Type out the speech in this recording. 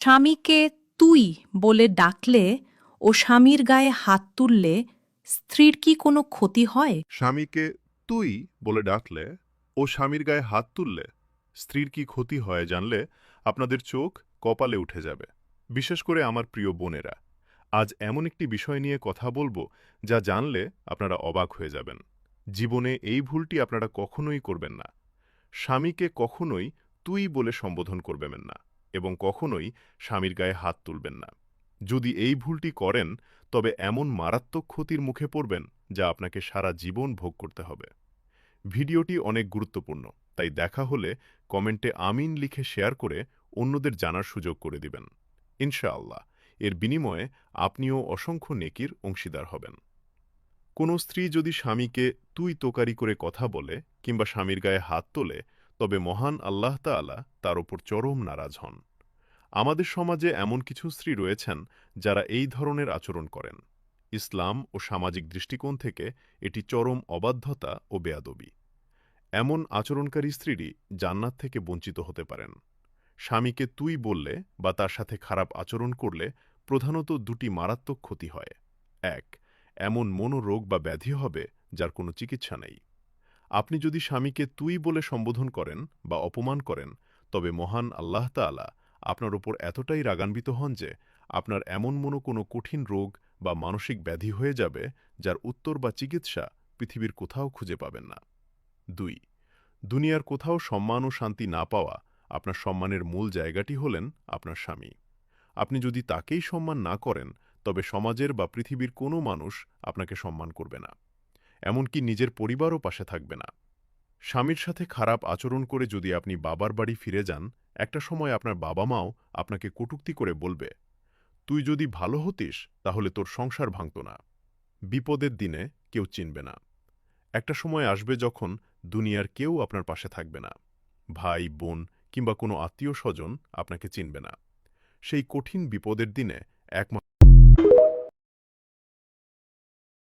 স্বামীকে তুই বলে ডাকলে ও স্বামীর গায়ে হাত তুললে স্ত্রীর কি কোনো ক্ষতি হয়? স্বামীকে তুই বলে ডাকলে ও স্বামীর গায়ে হাত তুললে স্ত্রীর কি ক্ষতি হয় জানলে আপনাদের চোখ কপালে উঠে যাবে। বিশেষ করে আমার প্রিয় বোনেরা, আজ এমন একটি বিষয় নিয়ে কথা বলবো যা জানলে আপনারা অবাক হয়ে যাবেন। জীবনে এই ভুলটি আপনারা কখনোই করবেন না। স্বামীকে কখনোই তুই বলে সম্বোধন করবেন না এবং কখনোই স্বামীর গায়ে হাত তুলবেন না। যদি এই ভুলটি করেন তবে এমন মারাত্মক ক্ষতির মুখে পড়বেন যা আপনাকে সারা জীবন ভোগ করতে হবে। ভিডিওটি অনেক গুরুত্বপূর্ণ, তাই দেখা হলে কমেন্টে আমিন লিখে শেয়ার করে অন্যদের জানার সুযোগ করে দিবেন। ইনশাআল্লাহ এর বিনিময়ে আপনিও অসংখ্য নেকির অংশীদার হবেন। কোনো স্ত্রী যদি স্বামীকে তুই তোকারি করে কথা বলে কিংবা স্বামীর গায়ে হাত তোলে তবে মহান আল্লাহ তাআলা তার ওপর চরম নারাজ হন। আমাদের সমাজে এমন কিছু স্ত্রী রয়েছেন যারা এই ধরনের আচরণ করেন। ইসলাম ও সামাজিক দৃষ্টিকোণ থেকে এটি চরম অবাধ্যতা ও বেয়াদবি। এমন আচরণকারী স্ত্রীরই জান্নাত থেকে বঞ্চিত হতে পারেন। স্বামীকে তুই বললে বা তার সাথে খারাপ আচরণ করলে প্রধানত দুটি মারাত্মক ক্ষতি হয়। এক, এমন মনোরোগ বা ব্যাধি হবে যার কোনো চিকিৎসা নেই। আপনি যদি স্বামীকে তুই বলে সম্বোধন করেন বা অপমান করেন তবে মহান আল্লাহ তাআলা আপনার উপর এতটাই রাগান্বিত হন যে আপনার এমন কোনো কঠিন রোগ বা মানসিক ব্যাধি হয়ে যাবে যার উত্তর বা চিকিৎসা পৃথিবীর কোথাও খুঁজে পাবেন না। ২, দুনিয়ার কোথাও সম্মান ও শান্তি না পাওয়া আপনার সম্মানের মূল জায়গাটি হলেন আপনার স্বামী। আপনি যদি তাকেই সম্মান না করেন তবে সমাজের বা পৃথিবীর কোনো মানুষ আপনাকে সম্মান করবে না, এমনকি নিজের পরিবারও পাশে থাকবে না। স্বামীর সাথে খারাপ আচরণ করে যদি আপনি বাবার বাড়ি ফিরে যান, একটা সময় আপনার বাবা মাও আপনাকে কটূক্তি করে বলবে, তুই যদি ভালো হতিস তাহলে তোর সংসার ভাঙত না। বিপদের দিনে কেউ চিনবে না। একটা সময় আসবে যখন দুনিয়ার কেউ আপনার পাশে থাকবে না। ভাই, বোন কিংবা কোনো আত্মীয় স্বজন আপনাকে চিনবে না। সেই কঠিন বিপদের দিনে একমাত্র